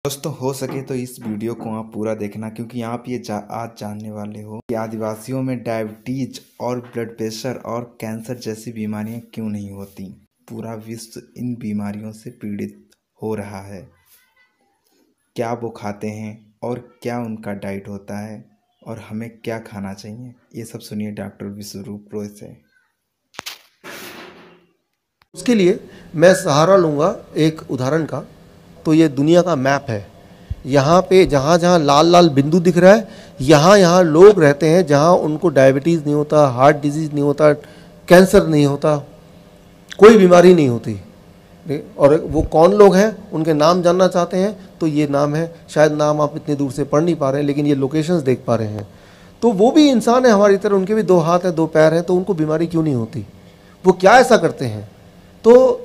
दोस्तों हो सके तो इस वीडियो को आप पूरा देखना, क्योंकि आप ये आज जानने वाले हो कि आदिवासियों में डायबिटीज और ब्लड प्रेशर और कैंसर जैसी बीमारियां क्यों नहीं होती। पूरा विश्व इन बीमारियों से पीड़ित हो रहा है। क्या वो खाते हैं और क्या उनका डाइट होता है और हमें क्या खाना चाहिए, ये सब सुनिए डॉक्टर विश्वरूप रॉय से। उसके लिए मैं सहारा लूँगा एक उदाहरण का। तो ये दुनिया का मैप है। यहाँ पे जहाँ जहाँ लाल लाल बिंदु दिख रहा है, यहाँ यहाँ लोग रहते हैं जहाँ उनको डायबिटीज़ नहीं होता, हार्ट डिजीज़ नहीं होता, कैंसर नहीं होता, कोई बीमारी नहीं होती। और वो कौन लोग हैं, उनके नाम जानना चाहते हैं तो ये नाम है। शायद नाम आप इतनी दूर से पढ़ नहीं पा रहे हैं, लेकिन ये लोकेशंस देख पा रहे हैं। तो वो भी इंसान है हमारी तरह, उनके भी 2 हाथ हैं, 2 पैर हैं, तो उनको बीमारी क्यों नहीं होती? वो क्या ऐसा करते हैं? तो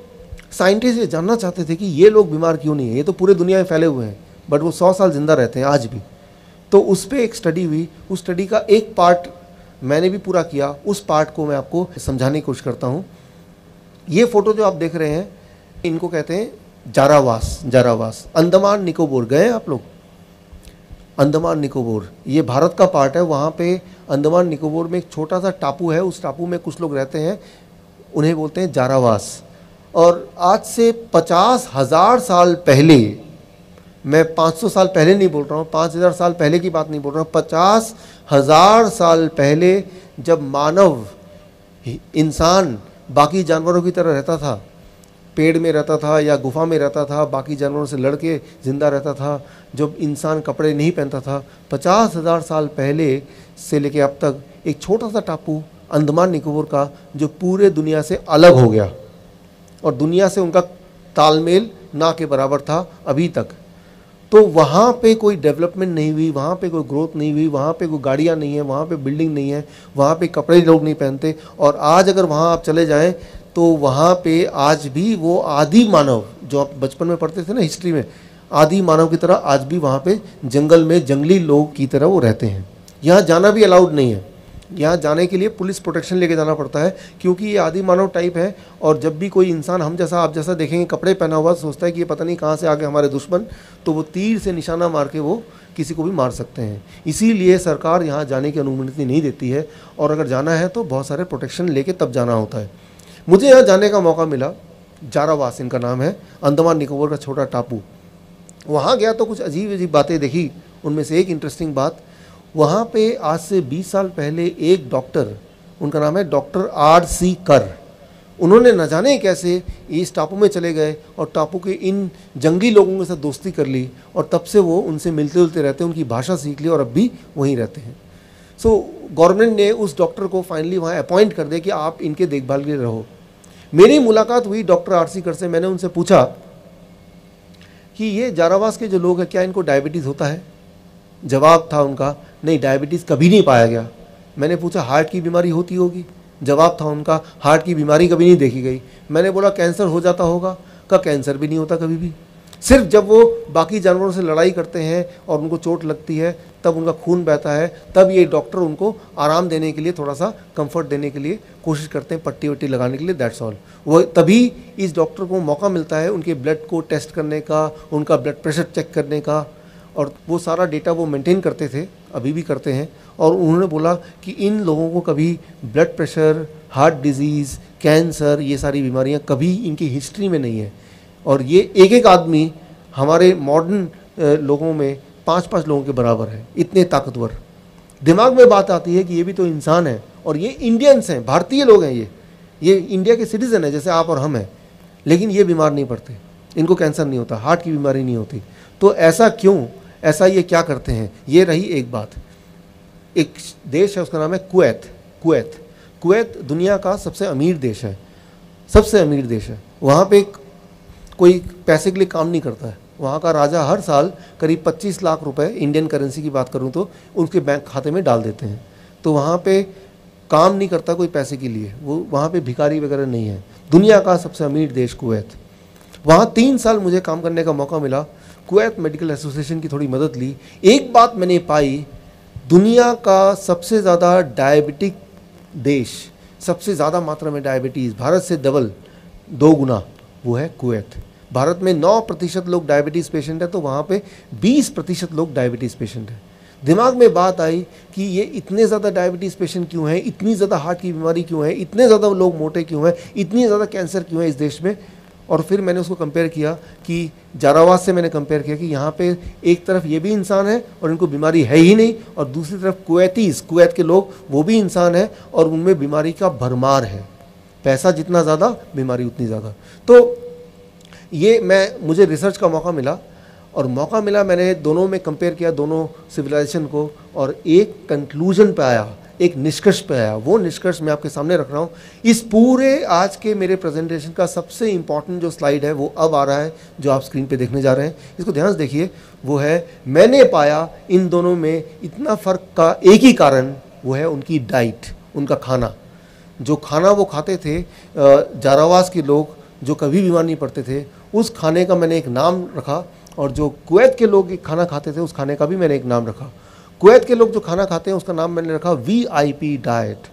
साइंटिस्ट ये जानना चाहते थे कि ये लोग बीमार क्यों नहीं है। ये तो पूरे दुनिया में फैले हुए हैं, बट वो 100 साल ज़िंदा रहते हैं आज भी। तो उस पर एक स्टडी हुई। उस स्टडी का एक पार्ट मैंने भी पूरा किया। उस पार्ट को मैं आपको समझाने की कोशिश करता हूँ। ये फ़ोटो जो आप देख रहे हैं, इनको कहते हैं जारावास। जारावास अंडमान निकोबार गए हैं आप लोग? अंडमान निकोबार ये भारत का पार्ट है। वहाँ पे अंडमान निकोबार में एक छोटा सा टापू है। उस टापू में कुछ लोग रहते हैं, उन्हें बोलते हैं जारावास। और आज से 50,000 साल पहले, मैं 500 साल पहले नहीं बोल रहा हूँ, 5,000 साल पहले की बात नहीं बोल रहा हूँ, 50,000 साल पहले जब मानव इंसान बाकी जानवरों की तरह रहता था, पेड़ में रहता था या गुफा में रहता था, बाकी जानवरों से लड़ के ज़िंदा रहता था, जब इंसान कपड़े नहीं पहनता था, 50,000 साल पहले से लेके अब तक एक छोटा सा टापू अंडमान निकोबार का, जो पूरे दुनिया से अलग हो गया और दुनिया से उनका तालमेल ना के बराबर था अभी तक। तो वहाँ पे कोई डेवलपमेंट नहीं हुई, वहाँ पे कोई ग्रोथ नहीं हुई, वहाँ पे कोई गाड़ियाँ नहीं है, वहाँ पे बिल्डिंग नहीं है, वहाँ पे कपड़े लोग नहीं पहनते। और आज अगर वहाँ आप चले जाएं तो वहाँ पे आज भी वो आदि मानव, जो आप बचपन में पढ़ते थे ना हिस्ट्री में, आदि मानव की तरह आज भी वहाँ पे जंगल में जंगली लोग की तरह वो रहते हैं। यहाँ जाना भी अलाउड नहीं है। यहाँ जाने के लिए पुलिस प्रोटेक्शन लेके जाना पड़ता है, क्योंकि ये आदि मानव टाइप है। और जब भी कोई इंसान हम जैसा आप जैसा देखेंगे कपड़े पहना हुआ, सोचता है कि ये पता नहीं कहाँ से आ गए हमारे दुश्मन, तो वो तीर से निशाना मार के वो किसी को भी मार सकते हैं। इसीलिए सरकार यहाँ जाने की अनुमति नहीं देती है, और अगर जाना है तो बहुत सारे प्रोटेक्शन लेके तब जाना होता है। मुझे यहाँ जाने का मौका मिला। जारावास इनका नाम है, अंडमान निकोबार का छोटा टापू। वहाँ गया तो कुछ अजीब अजीब बातें देखी। उनमें से एक इंटरेस्टिंग बात, वहाँ पे आज से 20 साल पहले एक डॉक्टर, उनका नाम है डॉक्टर R.C. कर, उन्होंने न जाने कैसे इस टापू में चले गए और टापू के इन जंगली लोगों के साथ दोस्ती कर ली, और तब से वो उनसे मिलते जुलते रहते हैं, उनकी भाषा सीख ली और अब भी वहीं रहते हैं। सो गवर्नमेंट ने उस डॉक्टर को फाइनली वहाँ अपॉइंट कर दिया कि आप इनके देखभाल के लिए रहो। मेरी मुलाकात हुई डॉक्टर R.C. कर से। मैंने उनसे पूछा कि ये जारावास के जो लोग हैं, क्या इनको डायबिटीज़ होता है? जवाब था उनका, नहीं, डायबिटीज़ कभी नहीं पाया गया। मैंने पूछा हार्ट की बीमारी होती होगी? जवाब था उनका, हार्ट की बीमारी कभी नहीं देखी गई। मैंने बोला कैंसर हो जाता होगा? का कैंसर भी नहीं होता कभी भी। सिर्फ जब वो बाकी जानवरों से लड़ाई करते हैं और उनको चोट लगती है, तब उनका खून बहता है, तब ये डॉक्टर उनको आराम देने के लिए, थोड़ा सा कंफर्ट देने के लिए कोशिश करते हैं, पट्टी वट्टी लगाने के लिए, दैट्स ऑल। वो तभी इस डॉक्टर को मौका मिलता है उनके ब्लड को टेस्ट करने का, उनका ब्लड प्रेशर चेक करने का, और वो सारा डेटा वो मेंटेन करते थे, अभी भी करते हैं। और उन्होंने बोला कि इन लोगों को कभी blood pressure, heart disease, cancer, ये सारी बीमारियां कभी इनकी हिस्ट्री में नहीं है। और ये एक एक आदमी हमारे मॉडर्न लोगों में 5-5 लोगों के बराबर है, इतने ताकतवर। दिमाग में बात आती है कि ये भी तो इंसान है, और ये इंडियंस हैं, भारतीय लोग हैं, ये इंडिया के सिटीज़न हैं जैसे आप और हम हैं, लेकिन ये बीमार नहीं पड़ते, इनको कैंसर नहीं होता, हार्ट की बीमारी नहीं होती। तो ऐसा क्यों? ऐसा ये क्या करते हैं? ये रही एक बात। एक देश है, उसका नाम है कुवैत। कुवैत दुनिया का सबसे अमीर देश है, सबसे अमीर देश है। वहाँ पे कोई पैसे के लिए काम नहीं करता है। वहाँ का राजा हर साल करीब 25 लाख रुपए, इंडियन करेंसी की बात करूँ तो, उसके बैंक खाते में डाल देते हैं। तो वहाँ पे काम नहीं करता कोई पैसे के लिए, वो वहाँ पे भिखारी वगैरह नहीं है। दुनिया का सबसे अमीर देश कुवैत। वहाँ 3 साल मुझे काम करने का मौका मिला। कुवैत मेडिकल एसोसिएशन की थोड़ी मदद ली। एक बात मैंने पाई, दुनिया का सबसे ज़्यादा डायबिटिक देश, सबसे ज़्यादा मात्रा में डायबिटीज़, भारत से डबल 2 गुना, वो है कुवैत। भारत में 9% लोग डायबिटीज़ पेशेंट है, तो वहाँ पे 20% लोग डायबिटीज़ पेशेंट है। दिमाग में बात आई कि ये इतने ज़्यादा डायबिटीज़ पेशेंट क्यों हैं, इतनी ज़्यादा हार्ट की बीमारी क्यों है, इतने ज़्यादा लोग मोटे क्यों हैं, इतनी ज़्यादा कैंसर क्यों है इस देश में। और फिर मैंने उसको कंपेयर किया कि जारावाद से मैंने कंपेयर किया कि यहाँ पे एक तरफ ये भी इंसान है और इनको बीमारी है ही नहीं, और दूसरी तरफ कुवैत के लोग वो भी इंसान है और उनमें बीमारी का भरमार है। पैसा जितना ज़्यादा बीमारी उतनी ज़्यादा। तो ये मुझे रिसर्च का मौका मिला, मैंने दोनों में कंपेयर किया, दोनों सिविलाइजेशन को, और एक कंक्लूजन पे आया, एक निष्कर्ष पे आया। वो निष्कर्ष मैं आपके सामने रख रहा हूँ। इस पूरे आज के मेरे प्रेजेंटेशन का सबसे इंपॉर्टेंट जो स्लाइड है वो अब आ रहा है, जो आप स्क्रीन पे देखने जा रहे हैं। इसको ध्यान से देखिए। वो है, मैंने पाया इन दोनों में इतना फ़र्क का एक ही कारण, वो है उनकी डाइट, उनका खाना। जो खाना वो खाते थे जारावास के लोग, जो कभी बीमार नहीं पड़ते थे, उस खाने का मैंने एक नाम रखा, और जो कुवैत के लोग खाना खाते थे उस खाने का भी मैंने एक नाम रखा। कुवैत के लोग जो खाना खाते हैं उसका नाम मैंने रखा VIP डाइट।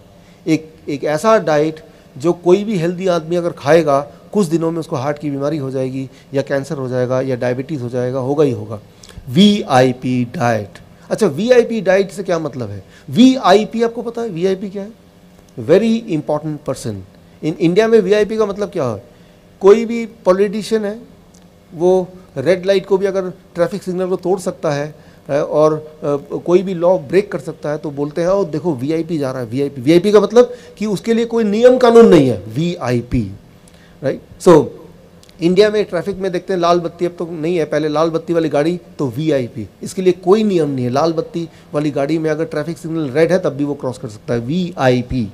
एक ऐसा डाइट जो कोई भी हेल्दी आदमी अगर खाएगा, कुछ दिनों में उसको हार्ट की बीमारी हो जाएगी, या कैंसर हो जाएगा, या डायबिटीज़ हो जाएगा, होगा ही होगा। VIP diet. अच्छा, VIP डाइट से क्या मतलब है? VIP आपको पता है VIP क्या है? Very important person. In India में VIP का मतलब क्या है? कोई भी पॉलिटिशियन है, वो रेड लाइट को भी अगर ट्रैफिक सिग्नल को तोड़ सकता है और कोई भी लॉ ब्रेक कर सकता है, तो बोलते हैं, ओ देखो VIP जा रहा है। VIP का मतलब कि उसके लिए कोई नियम कानून नहीं है, VIP, राइट। सो इंडिया में ट्रैफिक में देखते हैं लाल बत्ती अब तो नहीं है, पहले लाल बत्ती वाली गाड़ी तो VIP, इसके लिए कोई नियम नहीं है। लाल बत्ती वाली गाड़ी में अगर ट्रैफिक सिग्नल रेड है तब भी वो क्रॉस कर सकता है, VIP,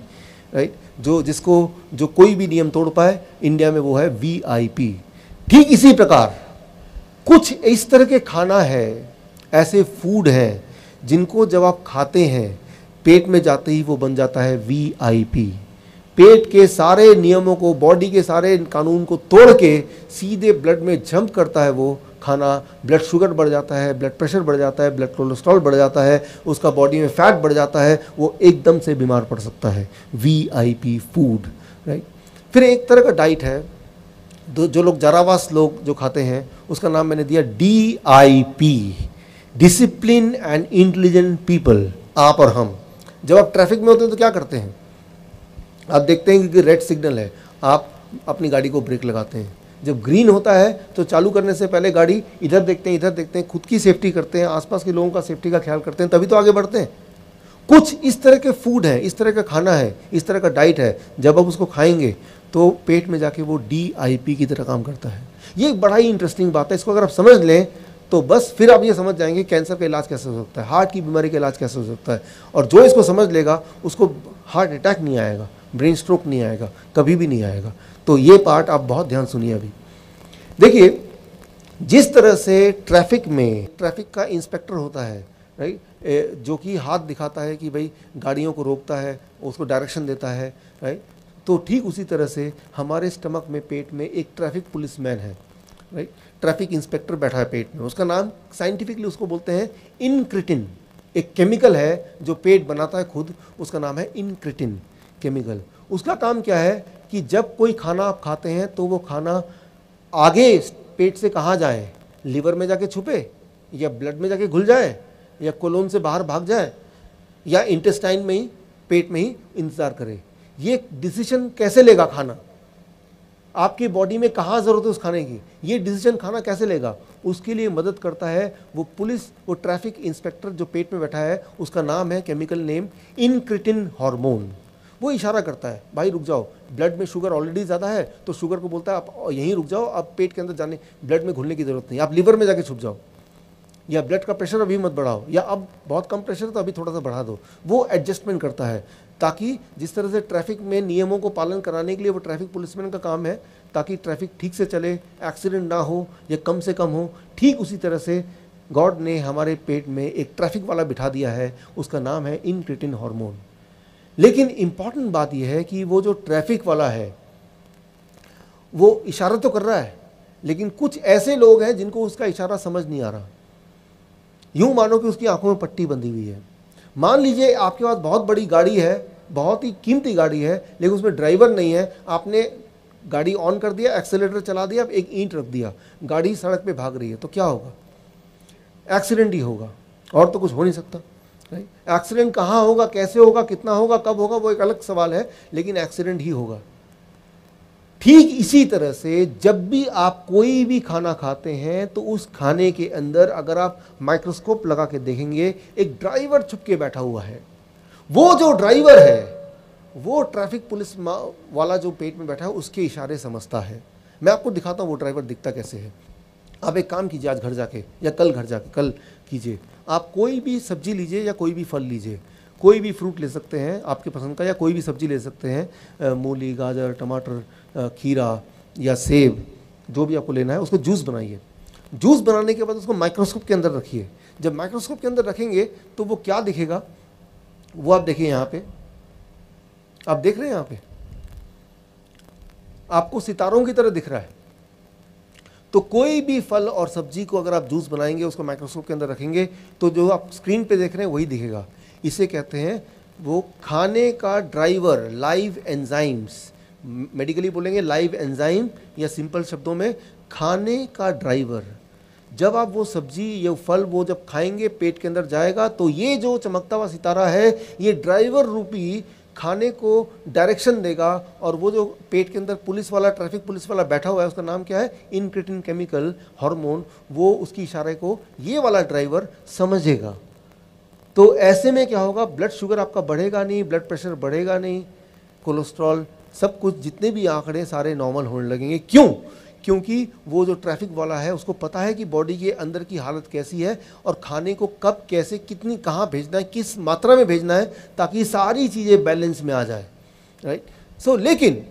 राइट। जो कोई भी नियम तोड़ पाए इंडिया में वो है VIP। ठीक इसी प्रकार कुछ इस तरह के खाना है, ऐसे फूड हैं जिनको जब आप खाते हैं पेट में जाते ही वो बन जाता है VIP। पेट के सारे नियमों को, बॉडी के सारे कानून को तोड़ के सीधे ब्लड में जंप करता है वो खाना। ब्लड शुगर बढ़ जाता है, ब्लड प्रेशर बढ़ जाता है, ब्लड कोलेस्ट्रॉल बढ़ जाता है, उसका बॉडी में फैट बढ़ जाता है, वो एकदम से बीमार पड़ सकता है। VIP food, right. फिर एक तरह का डाइट है जो लोग जारावास लोग जो खाते हैं, उसका नाम मैंने दिया DIP, discipline and intelligent people. आप और हम जब आप ट्रैफिक में होते हैं तो क्या करते हैं? आप देखते हैं कि रेड सिग्नल है, आप अपनी गाड़ी को ब्रेक लगाते हैं। जब ग्रीन होता है तो चालू करने से पहले गाड़ी इधर देखते हैं, खुद की सेफ्टी करते हैं, आसपास के लोगों का सेफ्टी का ख्याल करते हैं, तभी तो आगे बढ़ते हैं। कुछ इस तरह के फूड है, इस तरह का खाना है, इस तरह का डाइट है, जब आप उसको खाएंगे तो पेट में जाके वो DIP की तरह काम करता है। ये एक बड़ा ही इंटरेस्टिंग बात है। इसको अगर आप समझ लें तो बस फिर आप ये समझ जाएंगे कैंसर का इलाज कैसे हो सकता है, हार्ट की बीमारी का इलाज कैसे हो सकता है। और जो इसको समझ लेगा उसको हार्ट अटैक नहीं आएगा, ब्रेन स्ट्रोक नहीं आएगा, कभी भी नहीं आएगा। तो ये पार्ट आप बहुत ध्यान सुनिए। अभी देखिए, जिस तरह से ट्रैफिक का इंस्पेक्टर होता है, राइट, जो कि हाथ दिखाता है कि भाई गाड़ियों को रोकता है, उसको डायरेक्शन देता है, राइट। तो ठीक उसी तरह से हमारे स्टमक में, पेट में एक ट्रैफिक पुलिसमैन है, राइट। ट्रैफिक इंस्पेक्टर बैठा है पेट में। उसका नाम साइंटिफिकली उसको बोलते हैं इनक्रिटिन। एक केमिकल है जो पेट बनाता है खुद, उसका नाम है इनक्रिटिन केमिकल। उसका काम क्या है कि जब कोई खाना आप खाते हैं तो वो खाना आगे पेट से कहाँ जाए, लिवर में जाके छुपे, या ब्लड में जाके घुल जाए, या कोलोन से बाहर भाग जाए, या इंटेस्टाइन में ही, पेट में ही इंतजार करे। ये डिसीजन कैसे लेगा खाना, आपकी बॉडी में कहाँ ज़रूरत है उस खाने की, ये डिसीजन खाना कैसे लेगा, उसके लिए मदद करता है वो पुलिस, वो ट्रैफिक इंस्पेक्टर जो पेट में बैठा है, उसका नाम है, केमिकल नेम, इनक्रिटिन हार्मोन। वो इशारा करता है, भाई रुक जाओ, ब्लड में शुगर ऑलरेडी ज़्यादा है, तो शुगर को बोलता है आप यहीं रुक जाओ, अब पेट के अंदर जाने, ब्लड में घुलने की ज़रूरत नहीं, आप लिवर में जाके छुप जाओ, या ब्लड का प्रेशर अभी मत बढ़ाओ, या अब बहुत कम प्रेशर है तो अभी थोड़ा सा बढ़ा दो। वो एडजस्टमेंट करता है, ताकि जिस तरह से ट्रैफिक में नियमों को पालन कराने के लिए वो ट्रैफिक पुलिसमैन का काम है, ताकि ट्रैफिक ठीक से चले, एक्सीडेंट ना हो या कम से कम हो, ठीक उसी तरह से गॉड ने हमारे पेट में एक ट्रैफिक वाला बिठा दिया है, उसका नाम है इनक्रिटिन हार्मोन। लेकिन इंपॉर्टेंट बात यह है कि वो जो ट्रैफिक वाला है वो इशारा तो कर रहा है, लेकिन कुछ ऐसे लोग हैं जिनको उसका इशारा समझ नहीं आ रहा। यूं मानो कि उसकी आंखों में पट्टी बंधी हुई है। मान लीजिए आपके पास बहुत बड़ी गाड़ी है, बहुत ही कीमती गाड़ी है, लेकिन उसमें ड्राइवर नहीं है, आपने गाड़ी ऑन कर दिया, एक्सेलेरेटर चला दिया, एक ईंट रख दिया, गाड़ी सड़क पे भाग रही है, तो क्या होगा? एक्सीडेंट ही होगा, और तो कुछ हो नहीं सकता। एक्सीडेंट कहाँ होगा, कैसे होगा, कितना होगा, कब होगा, वो एक अलग सवाल है, लेकिन एक्सीडेंट ही होगा। ठीक इसी तरह से जब भी आप कोई भी खाना खाते हैं तो उस खाने के अंदर अगर आप माइक्रोस्कोप लगा के देखेंगे, एक ड्राइवर छुप के बैठा हुआ है। वो जो ड्राइवर है वो ट्रैफिक पुलिस वाला जो पेट में बैठा है उसके इशारे समझता है। मैं आपको दिखाता हूँ वो ड्राइवर दिखता कैसे है। आप एक काम कीजिए, आज घर जाके या कल घर जाके, कल कीजिए, आप कोई भी सब्जी लीजिए या कोई भी फल लीजिए, कोई भी फ्रूट ले सकते हैं आपके पसंद का, या कोई भी सब्जी ले सकते हैं, मूली, गाजर, टमाटर, खीरा या सेब, जो भी आपको लेना है, उसको जूस बनाइए। जूस बनाने के बाद उसको माइक्रोस्कोप के अंदर रखिए। जब माइक्रोस्कोप के अंदर रखेंगे तो वो क्या दिखेगा, वो आप देखिए, यहाँ पे आप देख रहे हैं, यहाँ पे आपको सितारों की तरह दिख रहा है। तो कोई भी फल और सब्जी को अगर आप जूस बनाएंगे, उसको माइक्रोस्कोप के अंदर रखेंगे, तो जो आप स्क्रीन पे देख रहे हैं वही दिखेगा। इसे कहते हैं वो खाने का ड्राइवर, लाइव एंजाइम्स, मेडिकली बोलेंगे लाइव एंजाइम, या सिंपल शब्दों में खाने का ड्राइवर। जब आप वो सब्जी या फल वो जब खाएंगे, पेट के अंदर जाएगा, तो ये जो चमकता हुआ सितारा है, ये ड्राइवर रूपी खाने को डायरेक्शन देगा, और वो जो पेट के अंदर पुलिस वाला, ट्रैफिक पुलिस वाला बैठा हुआ है, उसका नाम क्या है, इनक्रेटिन केमिकल हार्मोन, वो उसकी इशारे को ये वाला ड्राइवर समझेगा। तो ऐसे में क्या होगा, ब्लड शुगर आपका बढ़ेगा नहीं, ब्लड प्रेशर बढ़ेगा नहीं, कोलेस्ट्रॉल, सब कुछ जितने भी आंकड़े सारे नॉर्मल होने लगेंगे। क्यों? क्योंकि वो जो ट्रैफिक वाला है उसको पता है कि बॉडी के अंदर की हालत कैसी है, और खाने को कब, कैसे, कितनी, कहाँ भेजना है, किस मात्रा में भेजना है, ताकि सारी चीज़ें बैलेंस में आ जाए। राइट। सो लेकिन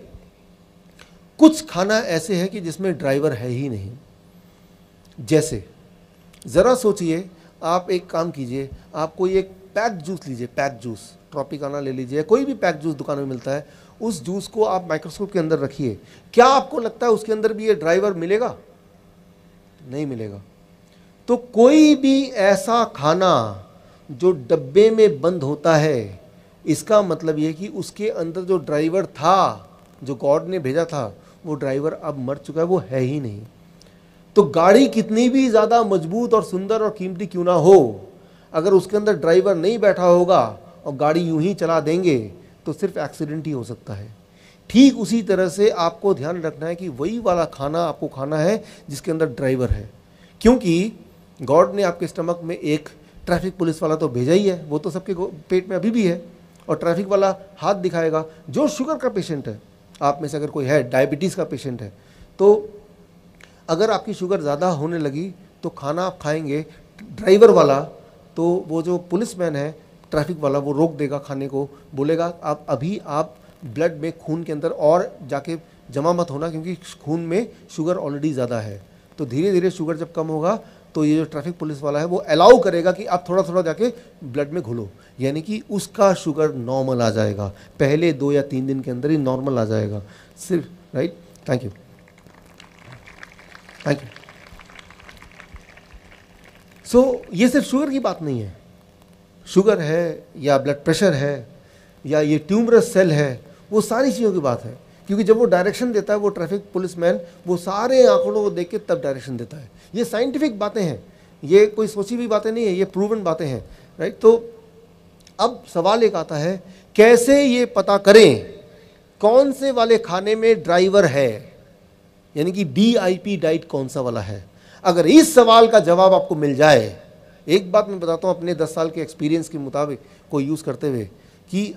कुछ खाना ऐसे है कि जिसमें ड्राइवर है ही नहीं। जैसे ज़रा सोचिए, आप एक काम कीजिए, आप कोई एक पैक जूस लीजिए, पैक जूस, ट्रॉपिकाना ले लीजिए, कोई भी पैक जूस दुकान में मिलता है, उस जूस को आप माइक्रोस्कोप के अंदर रखिए। क्या आपको लगता है उसके अंदर भी ये ड्राइवर मिलेगा? नहीं मिलेगा। तो कोई भी ऐसा खाना जो डब्बे में बंद होता है, इसका मतलब ये कि उसके अंदर जो ड्राइवर था, जो गॉड ने भेजा था, वो ड्राइवर अब मर चुका है, वो है ही नहीं। तो गाड़ी कितनी भी ज़्यादा मजबूत और सुंदर और कीमती क्यों ना हो, अगर उसके अंदर ड्राइवर नहीं बैठा होगा और गाड़ी यूं ही चला देंगे, तो सिर्फ एक्सीडेंट ही हो सकता है। ठीक उसी तरह से आपको ध्यान रखना है कि वही वाला खाना आपको खाना है जिसके अंदर ड्राइवर है, क्योंकि गॉड ने आपके स्टमक में एक ट्रैफिक पुलिस वाला तो भेजा ही है, वो तो सबके पेट में अभी भी है, और ट्रैफिक वाला हाथ दिखाएगा। जो शुगर का पेशेंट है, आप में से अगर कोई है, डायबिटीज़ का पेशेंट है, तो अगर आपकी शुगर ज़्यादा होने लगी तो खाना आप खाएंगे, ड्राइवर वाला, तो वो जो पुलिसमैन है, ट्रैफिक वाला, वो रोक देगा खाने को, बोलेगा आप अभी आप ब्लड में, खून के अंदर और जाके जमा मत होना, क्योंकि खून में शुगर ऑलरेडी ज़्यादा है। तो धीरे धीरे शुगर जब कम होगा तो ये जो ट्रैफिक पुलिस वाला है वो अलाउ करेगा कि आप थोड़ा थोड़ा जाके ब्लड में घुलो, यानी कि उसका शुगर नॉर्मल आ जाएगा, पहले 2 या 3 दिन के अंदर ही नॉर्मल आ जाएगा सिर्फ। Right, thank you, thank you. So ये सिर्फ शुगर की बात नहीं है, शुगर है या ब्लड प्रेशर है या ये ट्यूमरस सेल है, वो सारी चीज़ों की बात है, क्योंकि जब वो डायरेक्शन देता है, वो ट्रैफिक पुलिसमैन, वो सारे आंकड़ों को देख के तब डायरेक्शन देता है। ये साइंटिफिक बातें हैं, ये कोई सोची हुई बातें नहीं है, ये प्रूवन बातें हैं। राइट। तो अब सवाल एक आता है, कैसे ये पता करें कौन से वाले खाने में ड्राइवर है, यानी कि DIP डाइट कौन सा वाला है। अगर इस सवाल का जवाब आपको मिल जाए, एक बात मैं बताता हूँ अपने 10 साल के एक्सपीरियंस के मुताबिक को यूज़ करते हुए, कि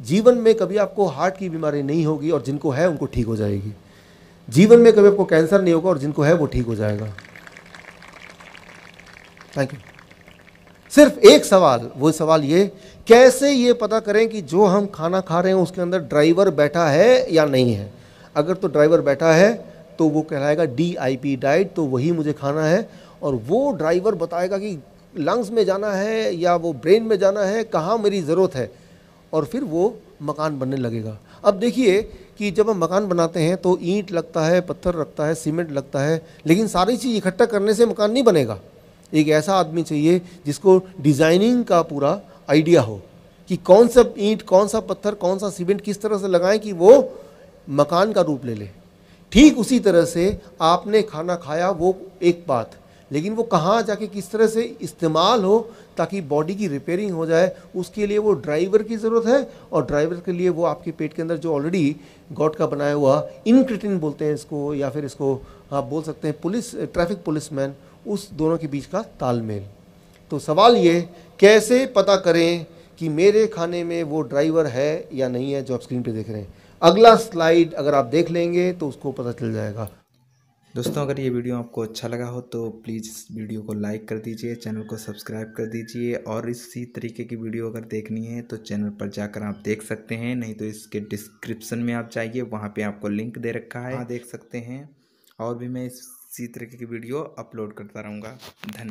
जीवन में कभी आपको हार्ट की बीमारी नहीं होगी और जिनको है उनको ठीक हो जाएगी। जीवन में कभी आपको कैंसर नहीं होगा और जिनको है वो ठीक हो जाएगा। Thank you. सिर्फ एक सवाल, वो सवाल ये, कैसे ये पता करें कि जो हम खाना खा रहे हैं उसके अंदर ड्राइवर बैठा है या नहीं है। अगर तो ड्राइवर बैठा है तो वो कहलाएगा DIP डाइट, तो वही मुझे खाना है, और वो ड्राइवर बताएगा कि लंग्स में जाना है या वो ब्रेन में जाना है, कहाँ मेरी ज़रूरत है, और फिर वो मकान बनने लगेगा। अब देखिए कि जब हम मकान बनाते हैं तो ईंट लगता है, पत्थर लगता है, सीमेंट लगता है, लेकिन सारी चीज़ इकट्ठा करने से मकान नहीं बनेगा। एक ऐसा आदमी चाहिए जिसको डिज़ाइनिंग का पूरा आइडिया हो कि कौन सा ईंट, कौन सा पत्थर, कौन सा सीमेंट किस तरह से लगाएं कि वो मकान का रूप ले ले। ठीक उसी तरह से आपने खाना खाया वो एक बात, लेकिन वो कहाँ जाके किस तरह से इस्तेमाल हो ताकि बॉडी की रिपेयरिंग हो जाए, उसके लिए वो ड्राइवर की ज़रूरत है। और ड्राइवर के लिए वो आपके पेट के अंदर जो ऑलरेडी गॉड का बनाया हुआ इनक्रेटिन बोलते हैं इसको, या फिर इसको आप बोल सकते हैं पुलिस, ट्रैफिक पुलिसमैन, उस दोनों के बीच का तालमेल। तो सवाल ये, कैसे पता करें कि मेरे खाने में वो ड्राइवर है या नहीं है जो आप स्क्रीन पे देख रहे हैं। अगला स्लाइड अगर आप देख लेंगे तो उसको पता चल जाएगा। दोस्तों, अगर ये वीडियो आपको अच्छा लगा हो तो प्लीज़ इस वीडियो को लाइक कर दीजिए, चैनल को सब्सक्राइब कर दीजिए, और इसी तरीके की वीडियो अगर देखनी है तो चैनल पर जाकर आप देख सकते हैं, नहीं तो इसके डिस्क्रिप्शन में आप जाइए, वहाँ पे आपको लिंक दे रखा है, वहाँ देख सकते हैं। और भी मैं इसी तरीके की वीडियो अपलोड करता रहूँगा। धन्यवाद।